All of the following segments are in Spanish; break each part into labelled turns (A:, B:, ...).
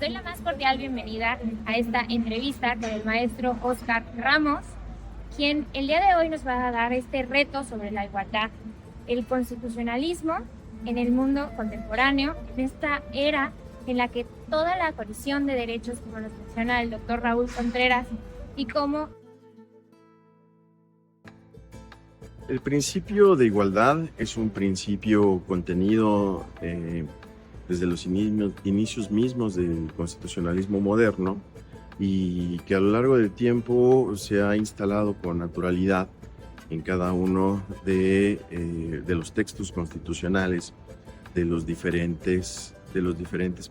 A: Les doy la más cordial bienvenida a esta entrevista con el maestro Óscar Ramos, quien el día de hoy nos va a dar este reto sobre la igualdad, el constitucionalismo en el mundo contemporáneo, en esta era en la que toda la colisión de derechos, como nos menciona el doctor Raúl Contreras, y cómo
B: el principio de igualdad es un principio contenido desde los inicios mismos del constitucionalismo moderno y que a lo largo del tiempo se ha instalado con naturalidad en cada uno de los textos constitucionales de los diferentes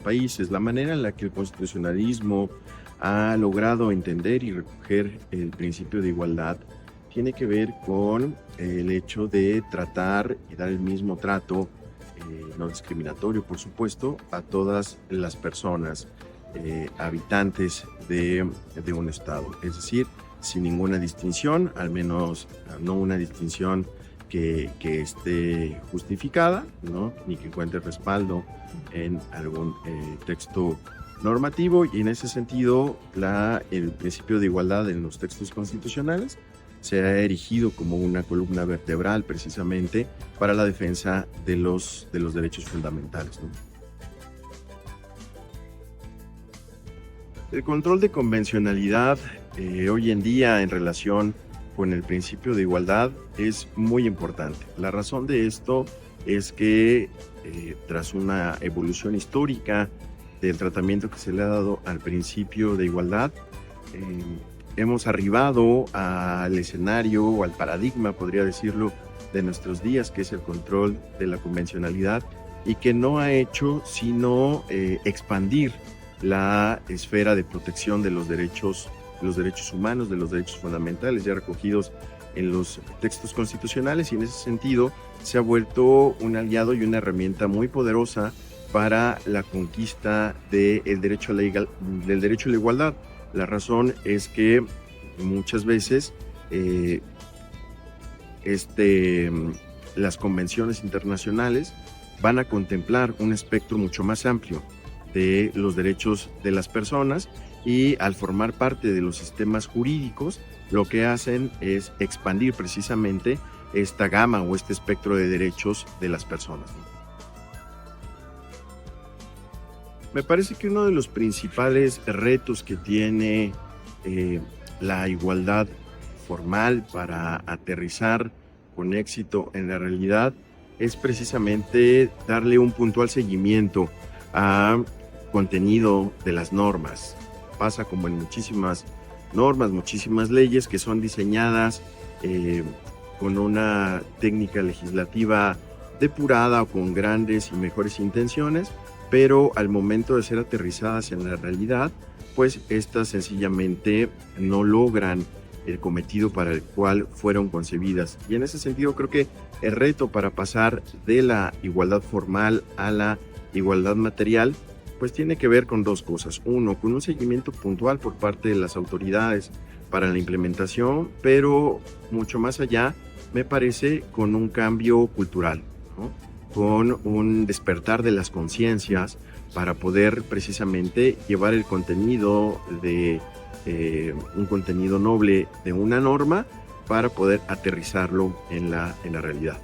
B: países. La manera en la que el constitucionalismo ha logrado entender y recoger el principio de igualdad tiene que ver con el hecho de tratar y dar el mismo trato, no discriminatorio por supuesto, a todas las personas habitantes de un estado. Es decir, sin ninguna distinción, al menos no una distinción que esté justificada, ¿no? Ni que encuentre respaldo en algún texto normativo, y en ese sentido el principio de igualdad en los textos constitucionales se ha erigido como una columna vertebral precisamente para la defensa de los derechos fundamentales, ¿no? El control de convencionalidad hoy en día en relación con el principio de igualdad es muy importante. La razón de esto es que tras una evolución histórica del tratamiento que se le ha dado al principio de igualdad, hemos arribado al escenario o al paradigma, podría decirlo, de nuestros días, que es el control de la convencionalidad, y que no ha hecho sino expandir la esfera de protección de los derechos humanos, de los derechos fundamentales ya recogidos en los textos constitucionales, y en ese sentido se ha vuelto un aliado y una herramienta muy poderosa para la conquista del derecho a la igualdad. La razón es que muchas veces las convenciones internacionales van a contemplar un espectro mucho más amplio de los derechos de las personas, y al formar parte de los sistemas jurídicos lo que hacen es expandir precisamente esta gama o este espectro de derechos de las personas. Me parece que uno de los principales retos que tiene la igualdad formal para aterrizar con éxito en la realidad es precisamente darle un puntual seguimiento a contenido de las normas. Pasa como en muchísimas normas, muchísimas leyes que son diseñadas con una técnica legislativa depurada o con grandes y mejores intenciones, pero al momento de ser aterrizadas en la realidad, pues estas sencillamente no logran el cometido para el cual fueron concebidas. Y en ese sentido creo que el reto para pasar de la igualdad formal a la igualdad material pues tiene que ver con dos cosas. Uno, con un seguimiento puntual por parte de las autoridades para la implementación, pero mucho más allá, me parece, con un cambio cultural, ¿no? Con un despertar de las conciencias para poder precisamente llevar el contenido de un contenido noble de una norma para poder aterrizarlo en la realidad.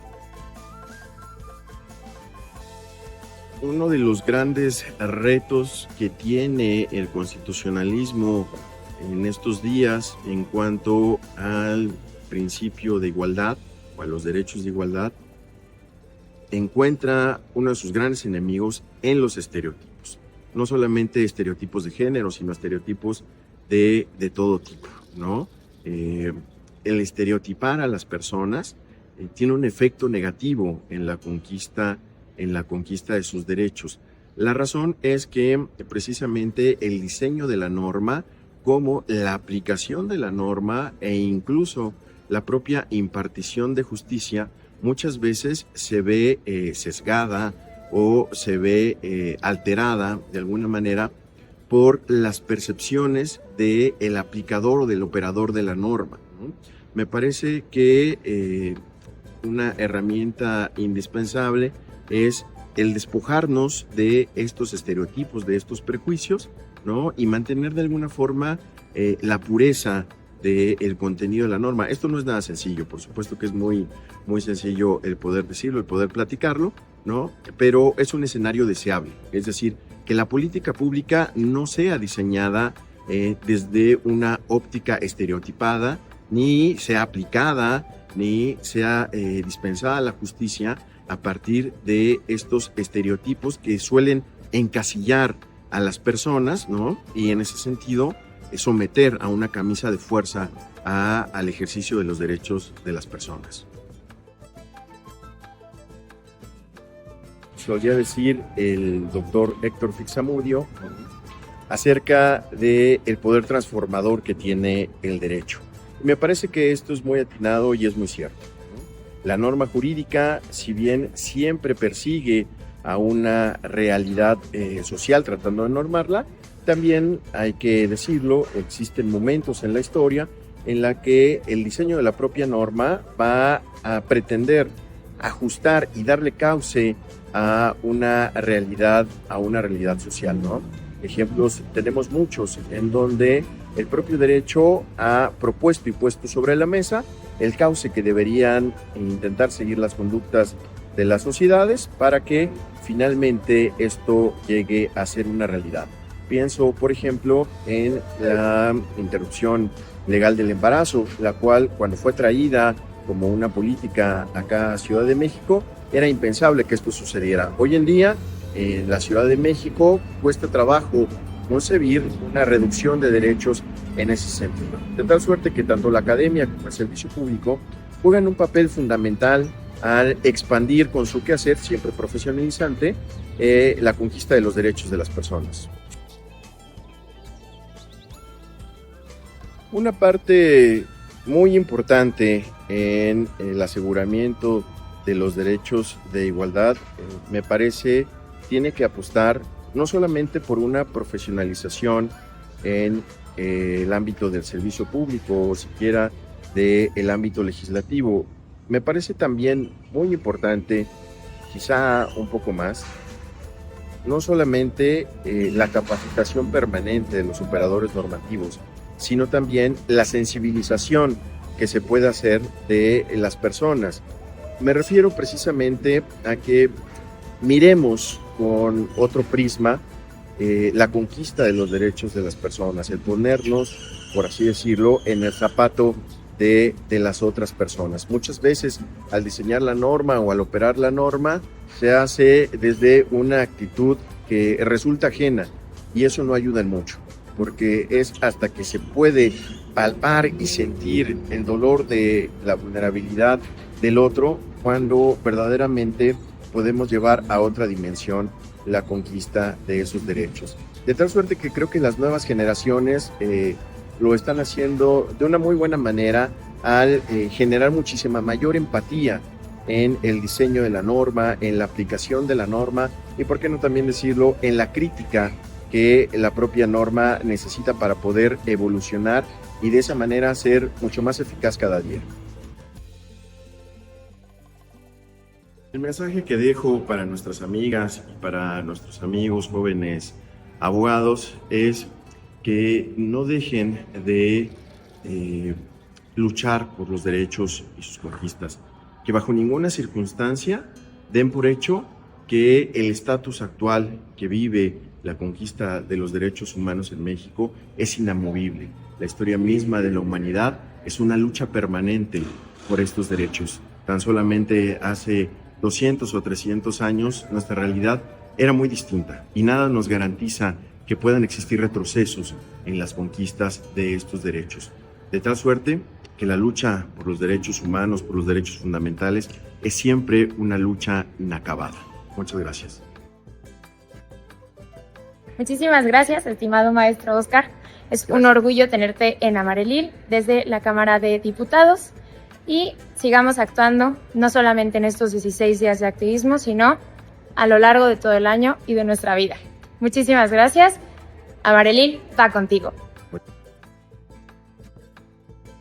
B: Uno de los grandes retos que tiene el constitucionalismo en estos días en cuanto al principio de igualdad o a los derechos de igualdad encuentra uno de sus grandes enemigos en los estereotipos. No solamente estereotipos de género, sino estereotipos de todo tipo, ¿no? El estereotipar a las personas tiene un efecto negativo en la conquista de sus derechos. La razón es que precisamente el diseño de la norma, como la aplicación de la norma e incluso la propia impartición de justicia, muchas veces se ve sesgada o se ve alterada de alguna manera por las percepciones del aplicador o del operador de la norma, ¿no? Me parece que una herramienta indispensable es el despojarnos de estos estereotipos, de estos prejuicios, ¿no? Y mantener de alguna forma la pureza del contenido de la norma. Esto no es nada sencillo, por supuesto que es muy sencillo el poder decirlo, el poder platicarlo, ¿no? Pero es un escenario deseable, es decir, que la política pública no sea diseñada desde una óptica estereotipada, ni sea aplicada, ni sea dispensada a la justicia a partir de estos estereotipos que suelen encasillar a las personas, ¿no? Y en ese sentido, someter a una camisa de fuerza al ejercicio de los derechos de las personas. Solía decir el doctor Héctor Fixamudio acerca del poder transformador que tiene el derecho. Me parece que esto es muy atinado y es muy cierto. La norma jurídica, si bien siempre persigue a una realidad social tratando de normarla, también hay que decirlo, existen momentos en la historia en la que el diseño de la propia norma va a pretender ajustar y darle cauce a una realidad social, ¿no? Ejemplos tenemos muchos en donde el propio derecho ha propuesto y puesto sobre la mesa el cauce que deberían intentar seguir las conductas de las sociedades para que finalmente esto llegue a ser una realidad. Pienso, por ejemplo, en la interrupción legal del embarazo, la cual cuando fue traída como una política acá a Ciudad de México, era impensable que esto sucediera. Hoy en día, en la Ciudad de México, cuesta trabajo concebir una reducción de derechos en ese sentido. De tal suerte que tanto la academia como el servicio público juegan un papel fundamental al expandir con su quehacer, siempre profesionalizante, la conquista de los derechos de las personas. Una parte muy importante en el aseguramiento de los derechos de igualdad, me parece, tiene que apostar no solamente por una profesionalización en el ámbito del servicio público o siquiera del ámbito legislativo. Me parece también muy importante, quizá un poco más, no solamente la capacitación permanente de los operadores normativos, sino también la sensibilización que se puede hacer de las personas. Me refiero precisamente a que miremos con otro prisma la conquista de los derechos de las personas, el ponernos, por así decirlo, en el zapato de las otras personas. Muchas veces al diseñar la norma o al operar la norma se hace desde una actitud que resulta ajena y eso no ayuda en mucho, porque es hasta que se puede palpar y sentir el dolor de la vulnerabilidad del otro cuando verdaderamente podemos llevar a otra dimensión la conquista de esos derechos. De tal suerte que creo que las nuevas generaciones lo están haciendo de una muy buena manera al generar muchísima mayor empatía en el diseño de la norma, en la aplicación de la norma y, por qué no también decirlo, en la crítica que la propia norma necesita para poder evolucionar y de esa manera ser mucho más eficaz cada día. El mensaje que dejo para nuestras amigas y para nuestros amigos jóvenes abogados es que no dejen de luchar por los derechos y sus conquistas, que bajo ninguna circunstancia den por hecho que el estatus actual que vive la conquista de los derechos humanos en México es inamovible. La historia misma de la humanidad es una lucha permanente por estos derechos. Tan solamente hace 200 o 300 años nuestra realidad era muy distinta y nada nos garantiza que puedan existir retrocesos en las conquistas de estos derechos. De tal suerte que la lucha por los derechos humanos, por los derechos fundamentales, es siempre una lucha inacabada. Muchas gracias.
A: Muchísimas gracias, estimado maestro Oscar. Es un orgullo tenerte en Amarelil desde la Cámara de Diputados y sigamos actuando no solamente en estos 16 días de activismo, sino a lo largo de todo el año y de nuestra vida. Muchísimas gracias. Amarelil va contigo.